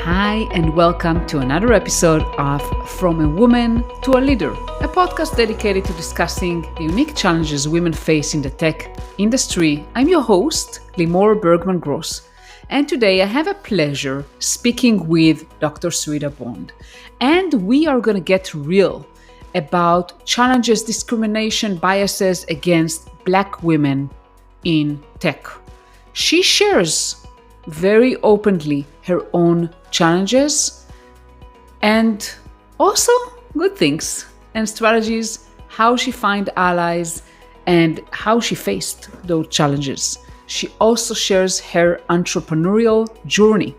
Hi, and welcome to another episode of From a Woman to a Leader, a podcast dedicated to discussing the unique challenges women face in the tech industry. I'm your host, Limor Bergman Gross, and today I have a pleasure speaking with Dr. Syreeta Bond. And we are going to get real about challenges, discrimination, biases against Black women in tech. She shares very openly her own challenges and also good things and strategies, how she find allies and how she faced those challenges. She also shares her entrepreneurial journey.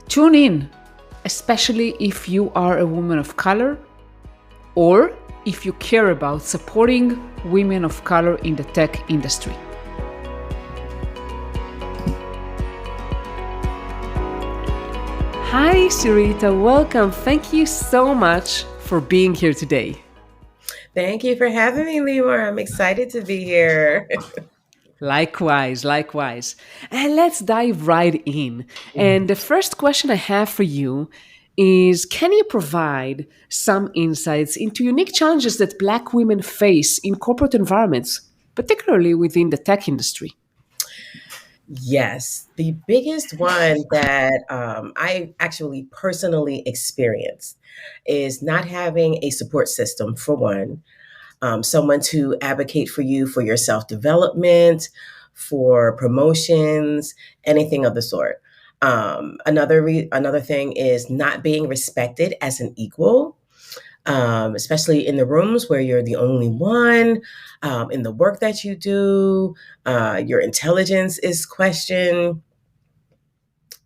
Tune in, especially if you are a woman of color or if you care about supporting women of color in the tech industry. Hi, Syreeta. Welcome. Thank you so much for being here today. Thank you for having me, Lemur. I'm excited to be here. Likewise. And let's dive right in. And the first question I have for you is, can you provide some insights into unique challenges that Black women face in corporate environments, particularly within the tech industry? Yes, the biggest one that I actually personally experienced is not having a support system, for one, someone to advocate for you for your self development, for promotions, anything of the sort. Another thing is not being respected as an equal, especially in the rooms where you're the only one, in the work that you do, your intelligence is questioned.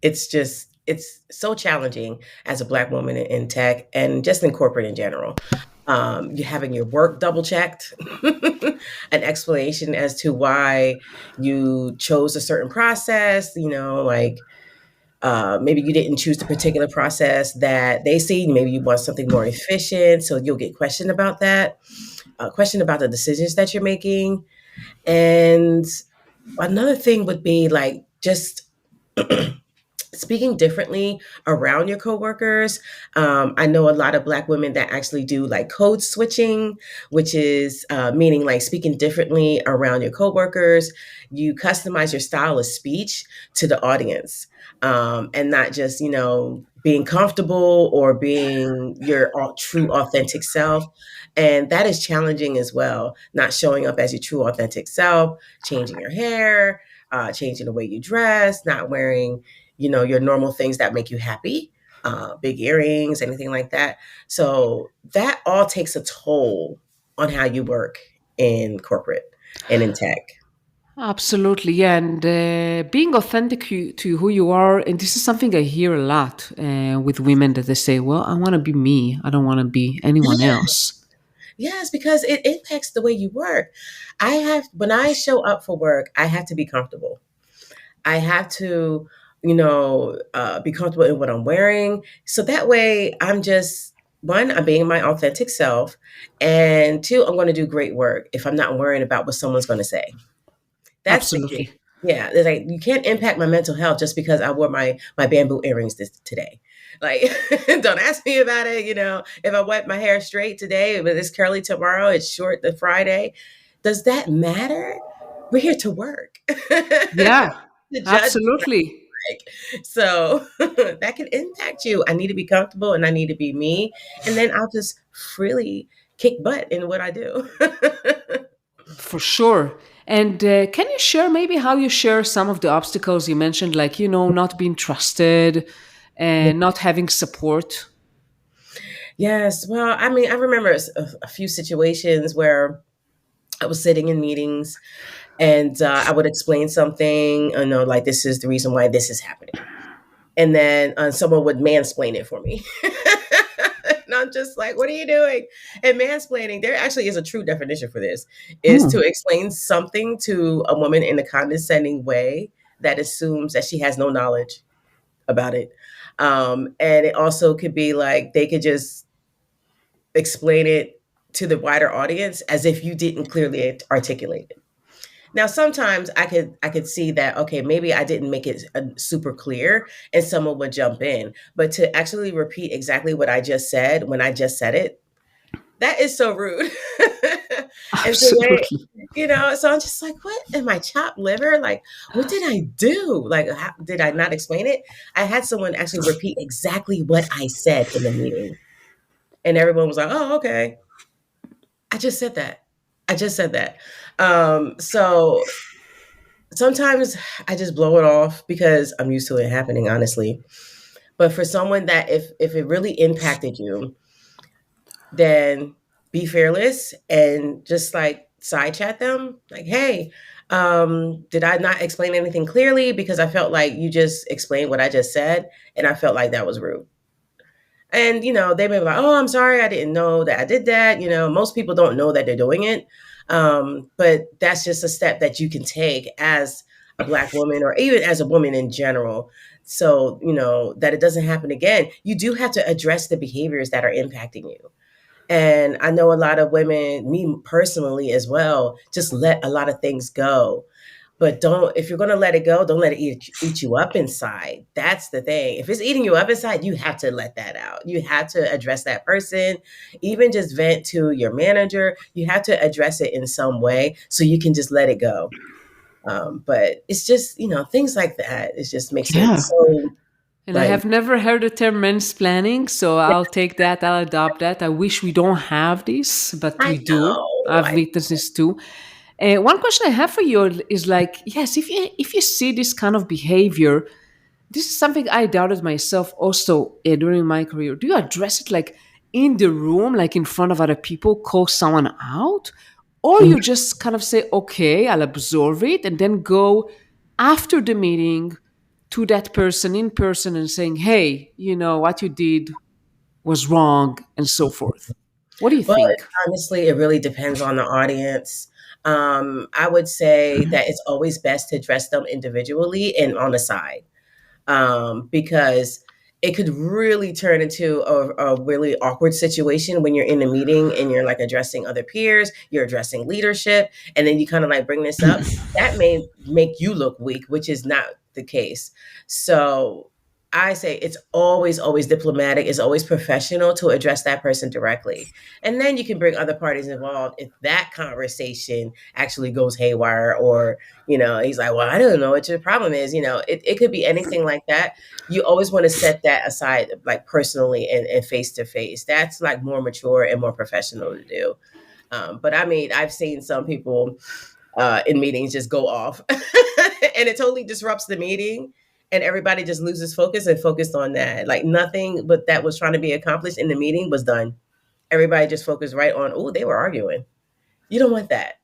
It's so challenging as a Black woman in tech and just in corporate in general. You having your work double checked, an explanation as to why you chose a certain process, maybe you didn't choose the particular process that they see. Maybe you want something more efficient, so you'll get questioned about that, questioned about the decisions that you're making. And another thing would be like just speaking differently around your coworkers. I know a lot of Black women that actually do like code switching, which is meaning like speaking differently around your coworkers. You customize your style of speech to the audience, and not just being comfortable or being your true authentic self. And that is challenging as well. Not showing up as your true authentic self, changing your hair, changing the way you dress, not wearing your normal things that make you happy, big earrings, anything like that. So that all takes a toll on how you work in corporate and in tech. Absolutely, yeah. And being authentic to who you are, and this is something I hear a lot with women that they say, "Well, I want to be me. I don't want to be anyone Yeah. else." Yes, because it impacts the way you work. When I show up for work, I have to be comfortable. I have to, be comfortable in what I'm wearing. So that way I'm just, one, I'm being my authentic self. And two, I'm going to do great work if I'm not worrying about what someone's going to say. That's the key. Absolutely. Yeah, it's like you can't impact my mental health just because I wore my bamboo earrings today. Like, don't ask me about it. If I wet my hair straight today, but it's curly tomorrow, it's short the Friday. Does that matter? We're here to work. Yeah, To judge me absolutely. like. So that can impact you. I need to be comfortable and I need to be me. And then I'll just freely kick butt in what I do. For sure. And can you share maybe how you share some of the obstacles you mentioned, like, not being trusted and not having support? Yes. Well, I mean, I remember a few situations where I was sitting in meetings and I would explain something, like this is the reason why this is happening. And then someone would mansplain it for me. And I'm just like, what are you doing? And mansplaining, there actually is a true definition for this, is to Hmm. explain something to a woman in a condescending way that assumes that she has no knowledge about it. And it also could be like they could just explain it to the wider audience as if you didn't clearly articulate it. Now, sometimes I could see that, okay, maybe I didn't make it super clear, and someone would jump in. But to actually repeat exactly what I just said when I just said it, that is so rude. And so Absolutely. so I'm just like, what am I, chopped liver? Like, what did I do? Like, how, did I not explain it? I had someone actually repeat exactly what I said in the meeting, and everyone was like, oh, okay. I just said that. I just said that. So sometimes I just blow it off because I'm used to it happening, honestly. But for someone that, if it really impacted you, then be fearless and just like side chat them, like, hey, did I not explain anything clearly? Because I felt like you just explained what I just said, and I felt like that was rude. And they may be like, oh, I'm sorry, I didn't know that I did that. Most people don't know that they're doing it. But that's just a step that you can take as a Black woman, or even as a woman in general, so that it doesn't happen again. You do have to address the behaviors that are impacting you. And I know a lot of women, me personally as well, just let a lot of things go. But don't, if you're going to let it go, don't let it eat you up inside. That's the thing. If it's eating you up inside, you have to let that out. You have to address that person, even just vent to your manager. You have to address it in some way so you can just let it go. But it's just, things like that. It just makes it Yeah. so, And I like, have never heard the term mansplaining, so I'll take that, I'll adopt that. I wish we don't have this, but I we do. know. I've witnessed this too. One question I have for you is like, yes, if you see this kind of behavior, this is something I doubted myself also during my career. Do you address it like in the room, like in front of other people, call someone out? Or you just kind of say, okay, I'll absorb it and then go after the meeting to that person in person and saying, hey, what you did was wrong and so forth. What do you Well, think? honestly, it really depends on the audience. I would say that it's always best to address them individually and on the side, because it could really turn into a really awkward situation when you're in a meeting and you're like addressing other peers, you're addressing leadership, and then you kind of like bring this up. That may make you look weak, which is not the case. So I say it's always, always diplomatic, it's always professional to address that person directly. And then you can bring other parties involved if that conversation actually goes haywire, or he's like, well, I don't know what your problem is. It could be anything like that. You always want to set that aside, like personally and face to face. That's like more mature and more professional to do. But I mean, I've seen some people in meetings just go off and it totally disrupts the meeting, and everybody just loses focus and focused on that. Like nothing but that was trying to be accomplished in the meeting was done. Everybody just focused right on, oh, they were arguing. You don't want that.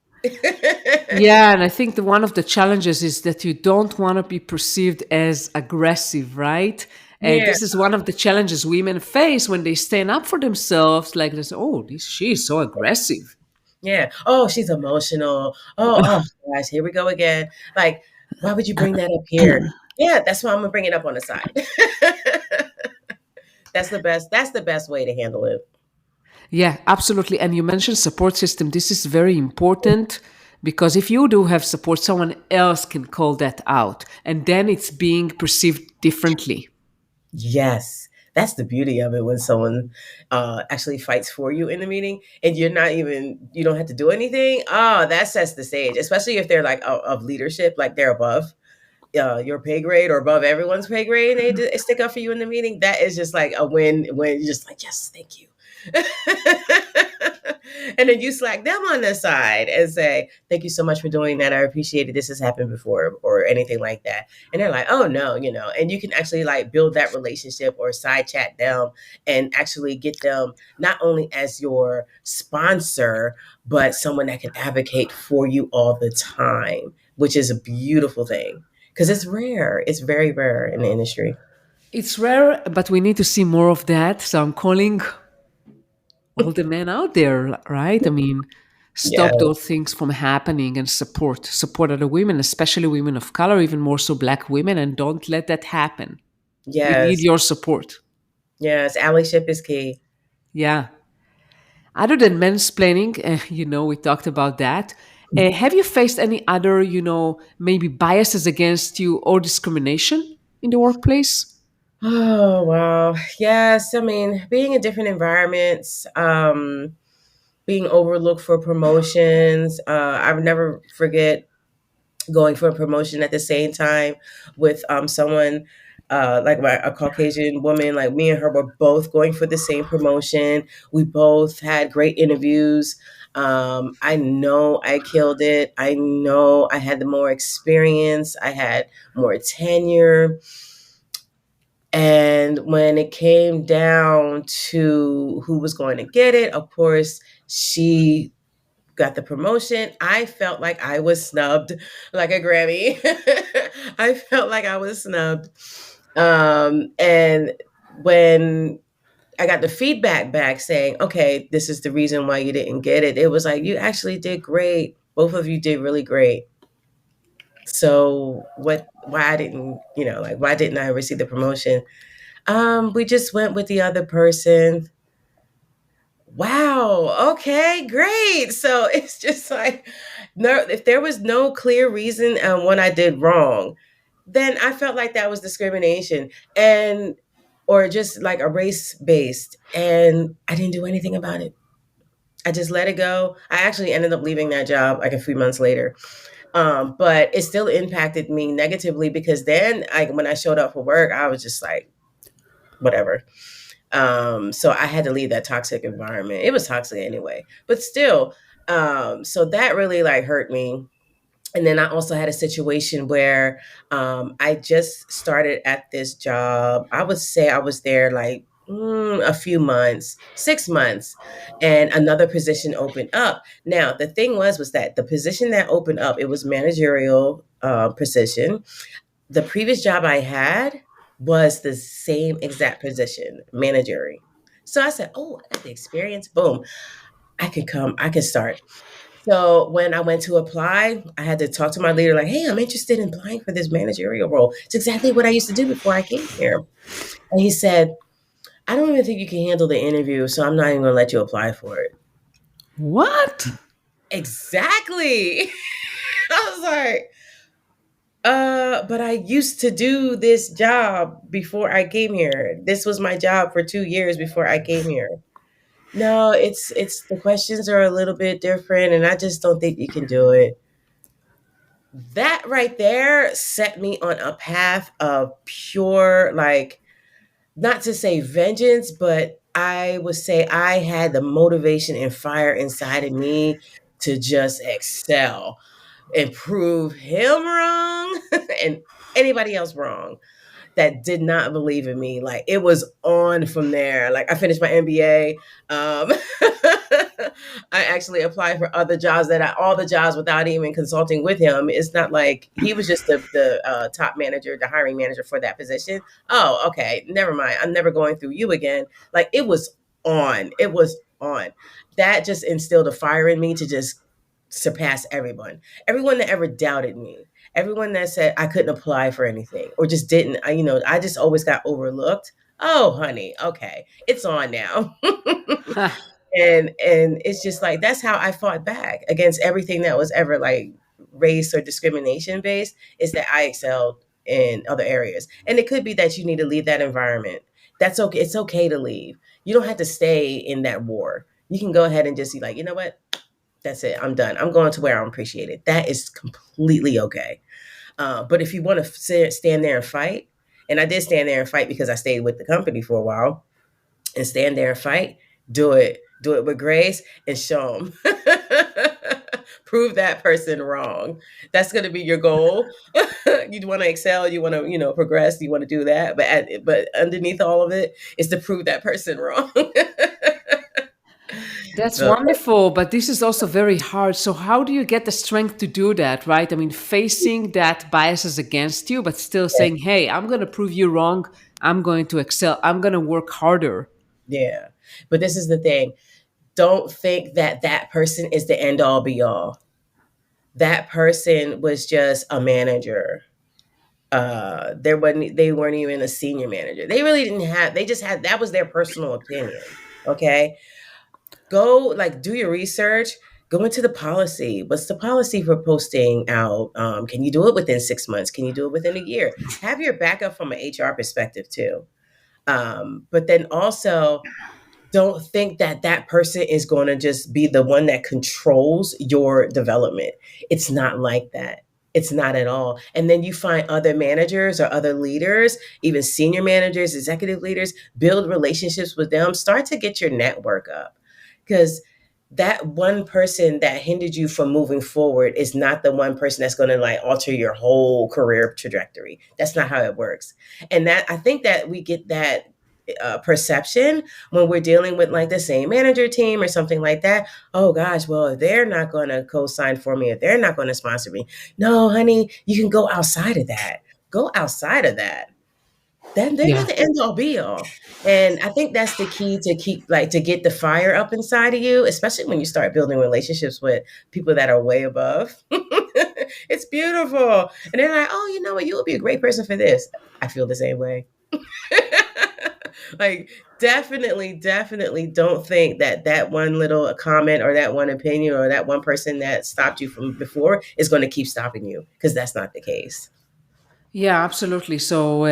Yeah, and I think one of the challenges is that you don't want to be perceived as aggressive, right? Yeah. This is one of the challenges women face when they stand up for themselves. Like, they say, "Oh, she's so aggressive." Yeah. Oh, she's emotional. Oh gosh, here we go again. Like, why would you bring that up here? Yeah, that's why I'm gonna bring it up on the side. That's the best way to handle it. Yeah, absolutely. And you mentioned support system. This is very important because if you do have support, someone else can call that out, and then it's being perceived differently. Yes. That's the beauty of it, when someone actually fights for you in the meeting and you don't have to do anything. Oh, that sets the stage, especially if they're like of leadership, like they're above your pay grade or above everyone's pay grade, and they stick up for you in the meeting. That is just like a win, when you're just like, yes, thank you. And then you slack them on the side and say, thank you so much for doing that, I appreciate it, this has happened before, or anything like that. And they're like, oh no, and you can actually like build that relationship or side chat them, and actually get them not only as your sponsor, but someone that can advocate for you all the time, which is a beautiful thing, because it's rare. It's very rare in the industry. It's rare, but we need to see more of that. So I'm calling all the men out there, right? I mean, Yeah. stop those things from happening and support other women, especially women of color, even more so Black women, and don't let that happen. We need Yes. your support. Yes. Allyship is key. Yeah. Other than mansplaining, we talked about that. Have you faced any other, maybe biases against you or discrimination in the workplace? Oh, wow. Yes. I mean, being in different environments, being overlooked for promotions. I would never forget going for a promotion at the same time with someone like a Caucasian woman. Like me and her were both going for the same promotion. We both had great interviews. I know I killed it. I know I had the more experience. I had more tenure. And when it came down to who was going to get it, of course, she got the promotion. I felt like I was snubbed like a Grammy. I felt like I was snubbed. And when I got the feedback back saying, okay, this is the reason why you didn't get it, it was like, you actually did great. Both of you did really great. So why I didn't, like, why didn't I receive the promotion? We just went with the other person. Wow. Okay, great. So it's just like, no, if there was no clear reason on what I did wrong, then I felt like that was discrimination and or just like a race based, and I didn't do anything about it. I just let it go. I actually ended up leaving that job like a few months later. But it still impacted me negatively because then when I showed up for work, I was just like, whatever. So I had to leave that toxic environment. It was toxic anyway, but still, so that really like hurt me. And then I also had a situation where I just started at this job. I would say I was there like a few months, 6 months, and another position opened up. Now the thing was that the position that opened up, it was managerial position. The previous job I had was the same exact position, managerial. So I said, "Oh, I got the experience. Boom, I could come. I could start." So when I went to apply, I had to talk to my leader, like, "Hey, I'm interested in applying for this managerial role. It's exactly what I used to do before I came here." And he said, "I don't even think you can handle the interview, so I'm not even going to let you apply for it." What? Exactly. I was like, but I used to do this job before I came here. This was my job for 2 years before I came here. No, it's the questions are a little bit different, and I just don't think you can do it. That right there set me on a path of pure, like, not to say vengeance, but I would say I had the motivation and fire inside of me to just excel and prove him wrong and anybody else wrong that did not believe in me. Like it was on from there. Like I finished my MBA. I actually applied for other jobs all the jobs without even consulting with him. It's not like he was just the top manager, the hiring manager for that position. Oh, okay, never mind. I'm never going through you again. Like it was on. It was on. That just instilled a fire in me to just surpass everyone that ever doubted me, everyone that said I couldn't apply for anything or just didn't. I just always got overlooked. Oh, honey, okay, it's on now. And it's just like that's how I fought back against everything that was ever like race or discrimination based, is that I excelled in other areas. And it could be that you need to leave that environment. That's okay. It's okay to leave. You don't have to stay in that war. You can go ahead and just be like, you know what, that's it, I'm done, I'm going to where I'm appreciated. That is completely okay. But if you want to stand there and fight, and I did stand there and fight because I stayed with the company for a while, and stand there and fight, do it. Do it with grace and show them. Prove that person wrong. That's going to be your goal. You want to excel. You want to, progress. You want to do that. But underneath all of it is to prove that person wrong. That's So wonderful, but this is also very hard. So, how do you get the strength to do that, right? I mean, facing that biases against you, but still yeah, saying, hey, I'm going to prove you wrong. I'm going to excel. I'm going to work harder. yeah. But this is the thing. Don't think that that person is the end all be all. That person was just a manager. They weren't even a senior manager. They really didn't have, they just had, that was their personal opinion. Okay. Go like do your research. go into the policy. What's the policy for posting out? Can you do it within 6 months? Can you do it within a year? Have your backup from an HR perspective too. But then also, don't think that that person is going to just be the one that controls your development. It's not like that. It's not at all. And then you find other managers or other leaders, even senior managers, executive leaders, build relationships with them, start to get your network up. Because that one person that hindered you from moving forward is not the one person that's going to like alter your whole career trajectory. That's not how it works. And that I think that we get that perception when we're dealing with like the same manager team or something like that. Oh gosh, well, if they're not going to co-sign for me, if they're not going to sponsor me, no, honey, you can go outside of that. Go outside of that. Then they're Yeah. not the end all be all. And I think that's the key to keep like to get the fire up inside of you, especially when you start building relationships with people that are way above. It's beautiful. And they're like, oh, you know what, you would be a great person for this. I feel the same way. Like, definitely don't think that that one little comment or that one opinion or that one person that stopped you from before is going to keep stopping you, because that's not the case. Yeah, absolutely. So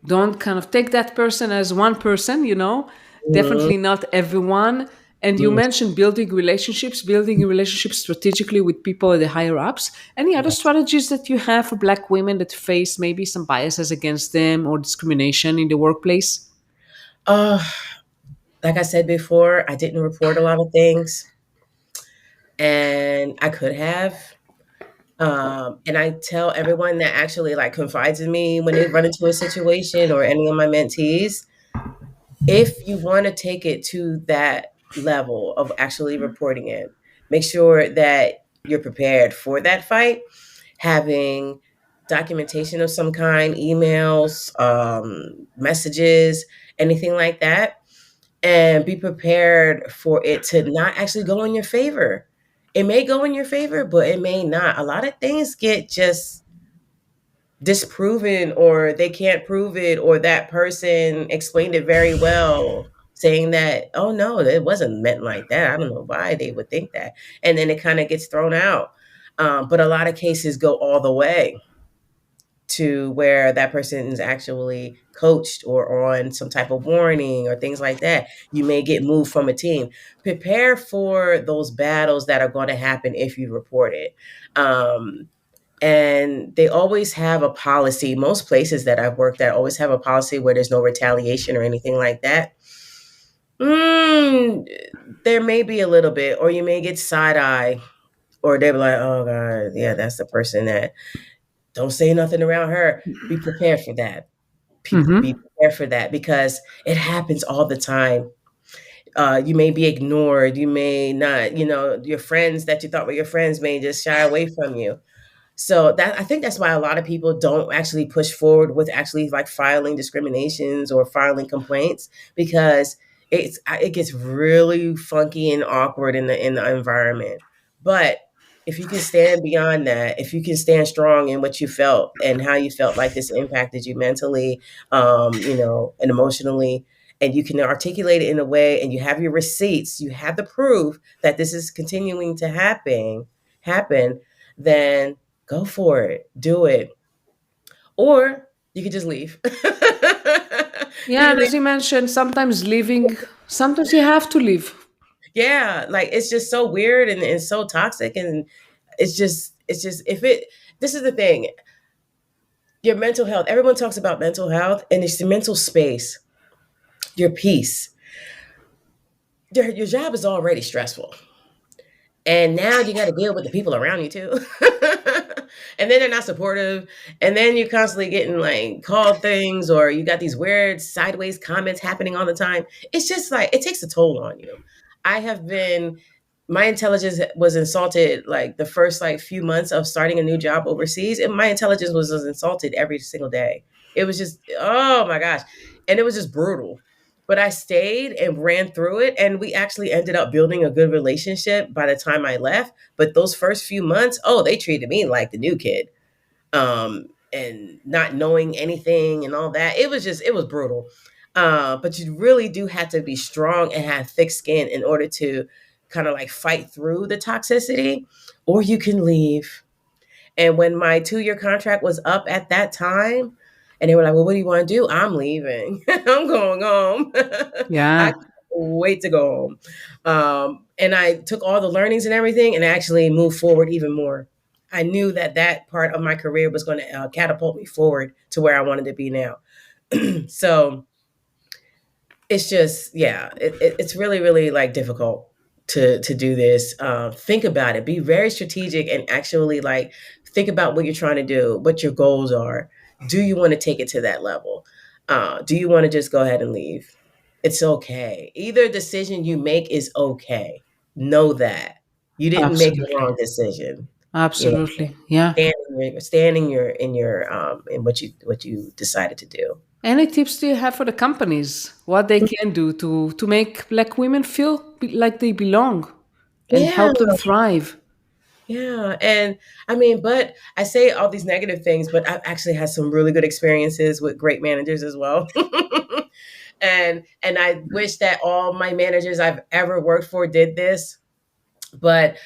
don't kind of take that person as one person, Mhm. definitely not everyone. And you Mm. mentioned building relationships strategically with people at the higher ups. Any other Yes. strategies that you have for Black women that face maybe some biases against them or discrimination in the workplace? Uh, like I said before, I didn't report a lot of things, and I could have. And I tell everyone that actually like confides in me when they run into a situation, or any of my mentees, if you want to take it to that level of actually reporting it, make sure that you're prepared for that fight, having documentation of some kind, emails, messages, anything like that, and be prepared for it to not actually go in your favor. It may go in your favor, but it may not. A lot of things get just disproven, or they can't prove it, or that person explained it very well, saying that, oh no, it wasn't meant like that. I don't know why they would think that. And then it kind of gets thrown out. But a lot of cases go all the way to where that person is actually coached or on some type of warning or things like that. You may get moved from a team. Prepare for those battles that are going to happen if you report it. And they always have a policy. Most places that I've worked at always have a policy where there's no retaliation or anything like that. Mm, there may be a little bit, or you may get side eye, or they're like, oh God, yeah, that's the person that don't say nothing around her. Be prepared for that. Be Mm-hmm. prepared for that, because it happens all the time. You may be ignored. You may not, your friends that you thought were your friends may just shy away from you. So that I think that's why a lot of people don't actually push forward with actually like filing discriminations or filing complaints, because it gets really funky and awkward in the environment. But if you can stand beyond that, if you can stand strong in what you felt and how you felt like this impacted you mentally, and emotionally, and you can articulate it in a way, and you have your receipts, you have the proof that this is continuing to happen, then go for it. Do it. Or you could just leave. You Yeah, can and leave. as you mentioned, sometimes you have to leave. Yeah, like it's just so weird, and so toxic, and it's just if it this is the thing. Your mental health. Everyone talks about mental health, and it's the mental space, your peace. Your job is already stressful. And now you got to deal with the people around you too. And then they're not supportive. And then you're constantly getting like called things, or you got these weird sideways comments happening all the time. It's just like it takes a toll on you. I have been My intelligence was insulted like the first like few months of starting a new job overseas, and my intelligence was insulted every single day. It was just, oh my gosh. And it was just brutal. But I stayed and ran through it, and we actually ended up building a good relationship by the time I left. But those first few months, oh, they treated me like the new kid, and not knowing anything and all that. It was brutal. But you really do have to be strong and have thick skin in order to kind of like fight through the toxicity, or you can leave. And when my 2-year contract was up at that time, and they were like, "Well, what do you want to do?" I'm leaving. I'm going home. I Yeah, can't wait to go home. And I took all the learnings and everything and actually moved forward even more. I knew that that part of my career was going to catapult me forward to where I wanted to be now. So it's just, yeah, it's really, really like difficult to do this. Think about it, be very strategic, and actually like think about what you're trying to do, what your goals are. Do you want to take it to that level? Do you want to just go ahead and leave? It's okay. Either decision you make is okay. Know that you didn't make a absolutely. wrong decision. You know, Absolutely. Yeah. stand in your in what you decided to do. Any tips do you have for the companies? What they can do to make Black women feel like they belong and Yeah. help them thrive? Yeah, and I mean, but I say all these negative things, but I've actually had some really good experiences with great managers as well. And I wish that all my managers I've ever worked for did this, but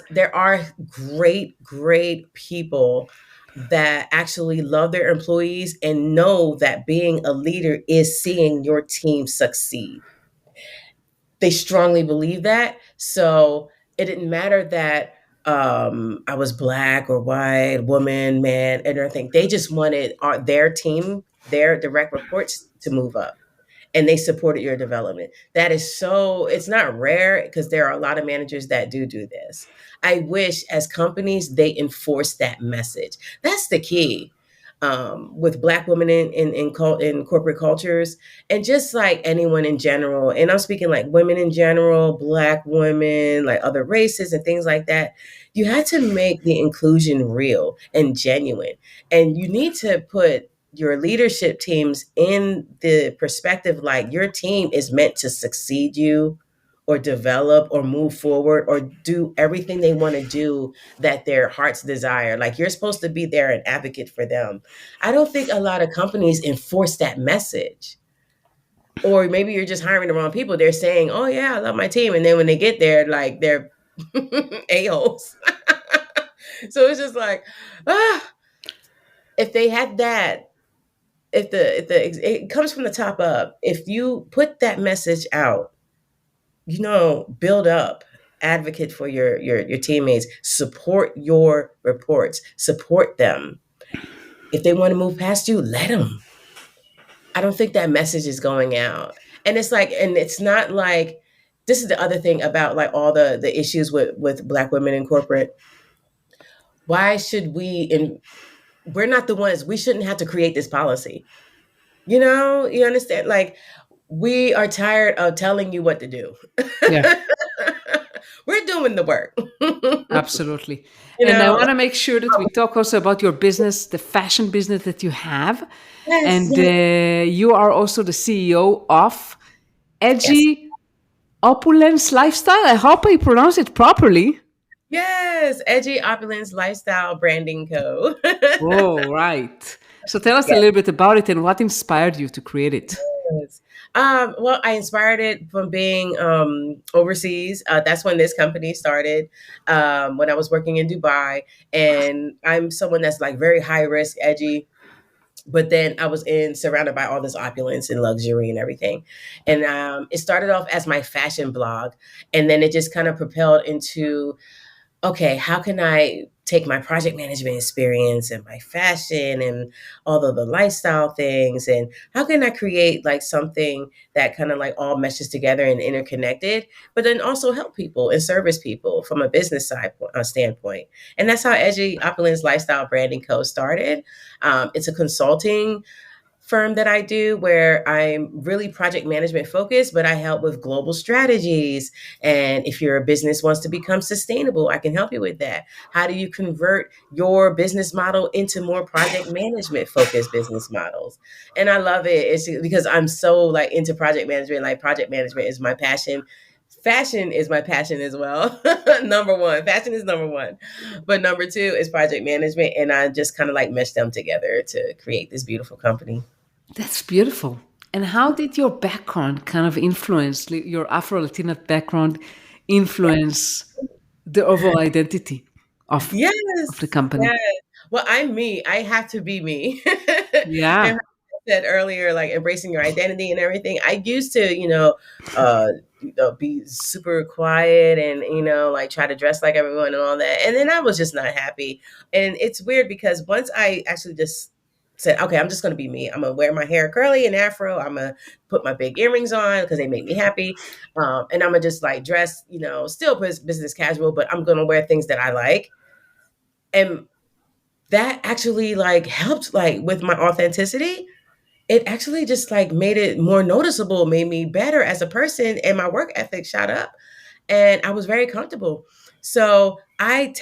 there are great people that actually love their employees and know that being a leader is seeing your team succeed. They strongly believe that. So it didn't matter that I was black or white, woman, man, and everything. They just wanted their team, their direct reports to move up, and they supported your development. That is so, it's not rare because there are a lot of managers that do this. I wish as companies they enforce that message. That's the key. With black women in corporate cultures, and just like anyone in general, and I'm speaking like women in general, black women, like other races and things like that, you had to make the inclusion real and genuine. And you need to put your leadership teams in the perspective like your team is meant to succeed you or develop or move forward or do everything they want to do that their hearts desire. Like you're supposed to be there and advocate for them. I don't think a lot of companies enforce that message. Or maybe you're just hiring the wrong people. They're saying, "Oh yeah, I love my team," and then when they get there, like they're a-holes. So it's just like, ah, if they had that, if it comes from the top up, if you put that message out, build up, advocate for your teammates, support your reports, support them. If they want to move past you, let them. I don't think that message is going out. And it's like, and it's not like, this is the other thing about like all the issues with black women in corporate. Why should we're not the ones, we shouldn't have to create this policy. You understand? Like, we are tired of telling you what to do. Yeah, We're doing the work. absolutely. you And I know, want to make sure that we talk also about your business, the fashion business that you have. yes, And yes, you are also the CEO of yes, Edgy Opulence Lifestyle. I hope I pronounce it properly. yes. Edgy Opulence Lifestyle Branding Co. Oh, right. So tell us a Yes. little bit about it and what inspired you to create it. Yes. Well, I inspired it from being overseas. That's when this company started. When I was working in Dubai, and I'm someone that's like very high risk, edgy. But then I was in surrounded by all this opulence and luxury and everything, and it started off as my fashion blog, and then it just kind of propelled into, okay, how can I take my project management experience and my fashion and all of the lifestyle things, and how can I create like something that kind of like all meshes together and interconnected, but then also help people and service people from a business side standpoint. And that's how Edgy Opulence Lifestyle Branding Co. started. It's a consulting firm that I do where I'm really project management focused, but I help with global strategies. And if your business wants to become sustainable, I can help you with that. How do you convert your business model into more project management focused business models? And I love it. It's because I'm so like into project management. Like project management is my passion. Fashion is my passion as well. Number one, fashion is number one. But number two is project management. And I just kind of like mesh them together to create this beautiful company. That's beautiful. And how did your background kind of influence your Afro Latina background influence the overall identity of Yes. the company. Yes. Well, I'm me. I have to be me. And Yeah. like I said earlier, like embracing your identity and everything. I used to, be super quiet and, like try to dress like everyone and all that. And then I was just not happy. And it's weird because once I actually just said, okay, I'm just going to be me. I'm going to wear my hair curly and afro. I'm going to put my big earrings on because they make me happy. And I'm going to just like dress, still business casual, but I'm going to wear things that I like. And that actually like helped like with my authenticity. It actually just like made it more noticeable, made me better as a person, and my work ethic shot up, and I was very comfortable. So I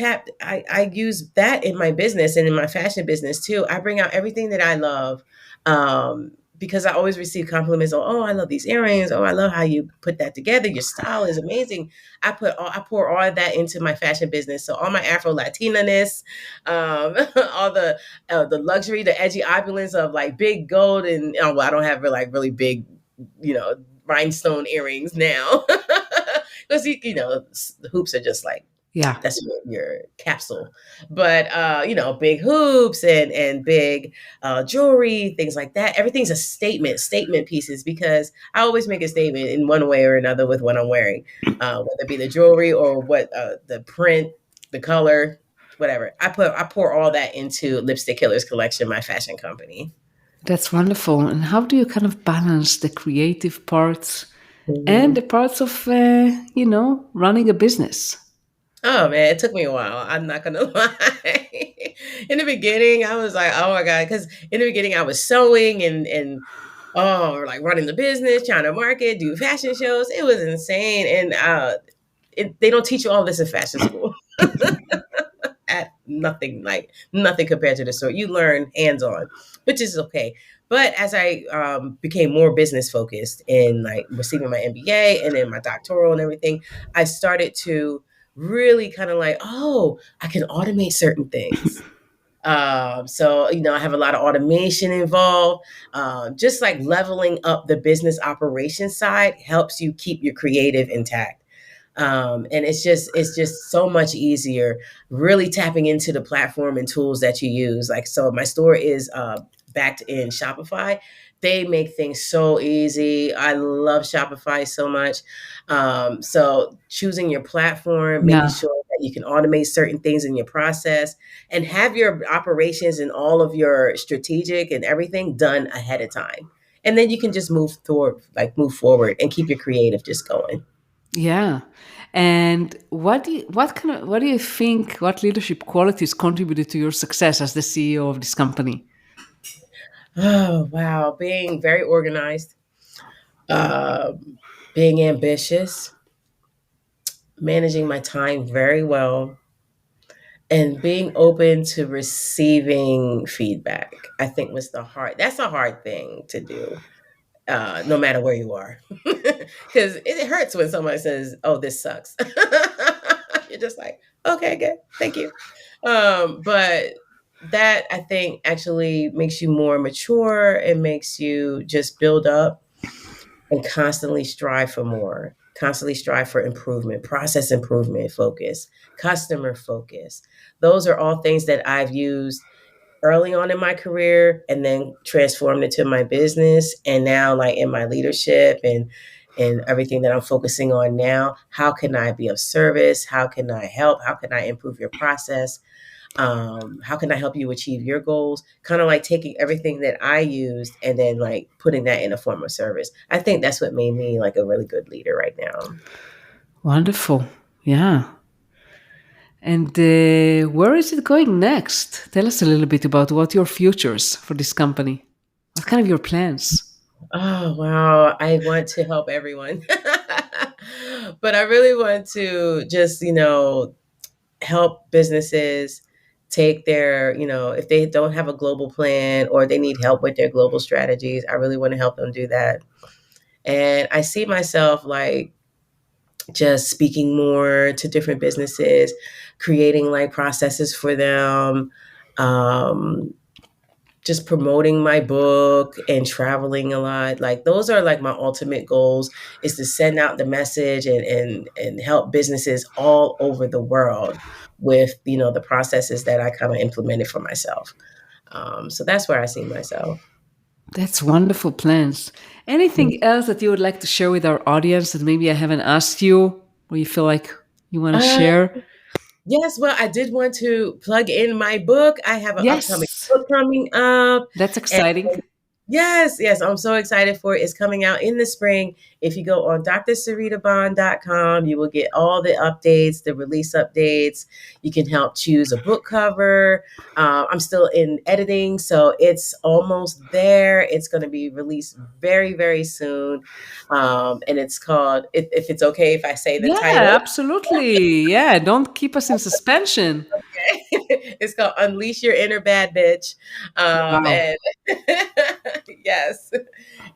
use that in my business and in my fashion business too. I bring out everything that I love. Because I always receive compliments on, oh, I love these earrings. Oh, I love how you put that together. Your style is amazing. I pour all of that into my fashion business. So all my Afro Latina-ness, all the luxury, the edgy opulence of like big gold and well, I don't have really big, you know, rhinestone earrings now because the hoops are just like Yeah. that's your capsule, but big hoops and big jewelry, things like that. Everything's a statement pieces because I always make a statement in one way or another with what I'm wearing, whether it be the jewelry or what the print, the color, whatever. I pour all that into Lipstick Killers Collection, my fashion company. That's wonderful. And how do you kind of balance the creative parts and Mhm. the parts of, running a business? Oh man, it took me a while. I'm not gonna lie. In the beginning, I was like, "Oh my god!" Because in the beginning, I was sewing and like running the business, trying to market, do fashion shows. It was insane, and they don't teach you all this in fashion school. At nothing like nothing compared to the store. You learn hands on, which is okay. But as I became more business focused in like receiving my MBA and then my doctoral and everything, I started to really kind of like, oh, I can automate certain things. So I have a lot of automation involved. Just like leveling up the business operations side helps you keep your creative intact. And it's just so much easier really tapping into the platform and tools that you use. Like, so my store is backed in Shopify. They make things so easy. I love Shopify so much. So choosing your platform, making Yeah. sure that you can automate certain things in your process and have your operations and all of your strategic and everything done ahead of time. And then you can just move forward and keep your creative just going. Yeah. And what do you think, what leadership qualities contributed to your success as the CEO of this company? Oh, wow. Being very organized, um, being ambitious, managing my time very well, and being open to receiving feedback, I think that's a hard thing to do, no matter where you are. Because it hurts when someone says, oh, this sucks. You're just like, okay, good. Thank you. But that I think actually makes you more mature. It makes you just build up and constantly strive for more, constantly strive for improvement, process improvement focus, customer focus. Those are all things that I've used early on in my career and then transformed into my business and now like in my leadership and everything that I'm focusing on now. How can I be of service? How can I help? How can I improve your process? How can I help you achieve your goals? Kind of like taking everything that I used and then like putting that in a form of service. I think that's what made me like a really good leader right now. Wonderful. Yeah. And where is it going next? Tell us a little bit about what your futures for this company. What kind of your plans? Oh, wow. I want to help everyone. But I really want to just, help businesses take their, if they don't have a global plan or they need help with their global strategies, I really want to help them do that. And I see myself like just speaking more to different businesses, creating like processes for them, um, just promoting my book and traveling a lot. Like those are like my ultimate goals, is to send out the message and help businesses all over the world with, the processes that I kind of implemented for myself. So that's where I see myself. That's wonderful plans. Anything else that you would like to share with our audience that maybe I haven't asked you, or you feel like you want to Uh, share? yes, well, I did want to plug in my book. I have an upcoming Yes, book coming up. that's exciting. Yes, yes, I'm so excited for it. It's coming out in the spring. If you go on drsyreetabond.com, you will get all the updates, the release updates. You can help choose a book cover. I'm still in editing, so it's almost there. It's going to be released very, very soon. And it's called, if it's okay if I say the Yeah, title. absolutely. Yeah, don't keep us in suspension. It's called Unleash Your Inner Bad Bitch. Wow. And yes.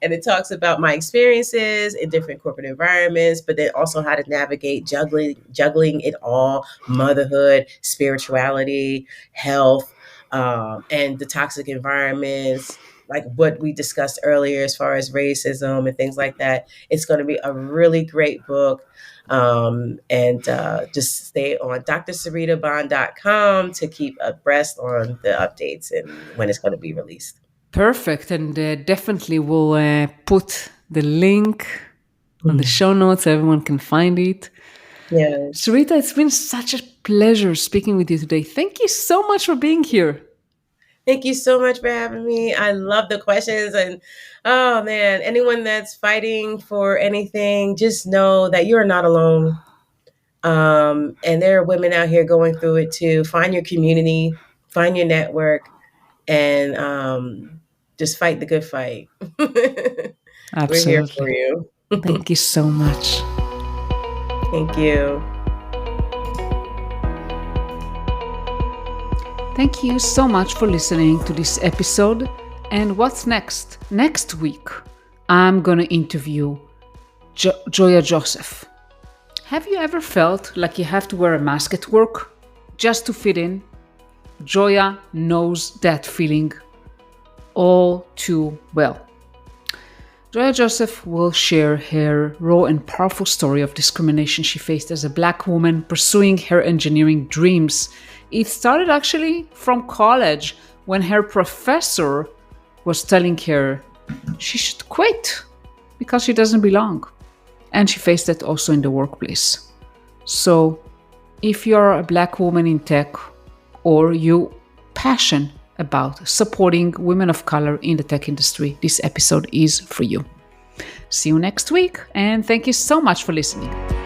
And it talks about my experiences in different corporate environments, but then also how to navigate juggling it all: motherhood, spirituality, health, and the toxic environments, like what we discussed earlier as far as racism and things like that. It's going to be a really great book. And just stay on drsyreetabond.com to keep abreast on the updates and when it's going to be released. Perfect. And definitely we'll put the link on the Mhm. show notes so everyone can find it. Yes. Syreeta, it's been such a pleasure speaking with you today. Thank you so much for being here. Thank you so much for having me. I love the questions. And oh man, anyone that's fighting for anything, just know that you're not alone. And there are women out here going through it too. Find your community, find your network, and just fight the good fight. We're here for Absolutely. you. Thank you so much. Thank you. Thank you so much for listening to this episode. And what's next? Next week, I'm going to interview Joya Joseph. Have you ever felt like you have to wear a mask at work just to fit in? Joya knows that feeling all too well. Joya Joseph will share her raw and powerful story of discrimination she faced as a Black woman pursuing her engineering dreams. It started actually from college when her professor was telling her she should quit because she doesn't belong. And she faced that also in the workplace. So if you're a Black woman in tech, or you passionate about supporting women of color in the tech industry, this episode is for you. See you next week, and thank you so much for listening.